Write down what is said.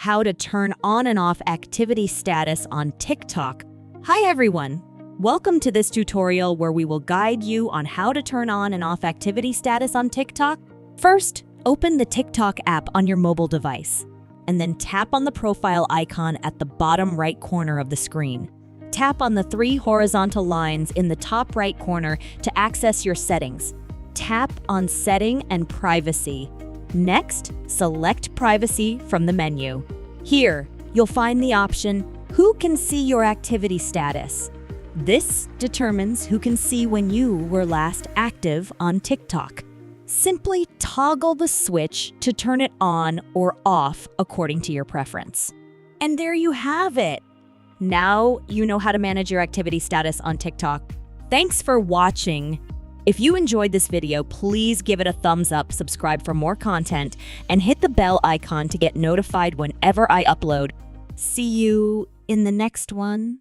how to turn on and off activity status on TikTok. Hi everyone! Welcome to this tutorial where we will guide you on how to turn on and off activity status on TikTok. First, open the TikTok app on your mobile device, and then tap on the profile icon at the bottom right corner of the screen. Tap on the 3 horizontal lines in the top right corner to access your settings. Tap on Setting and Privacy. Next, select Privacy from the menu. Here, you'll find the option, Who can see your activity status? This determines who can see when you were last active on TikTok. Simply toggle the switch to turn it on or off according to your preference. And there you have it! Now you know how to manage your activity status on TikTok. Thanks for watching. If you enjoyed this video, please give it a thumbs up, subscribe for more content, and hit the bell icon to get notified whenever I upload. See you in the next one.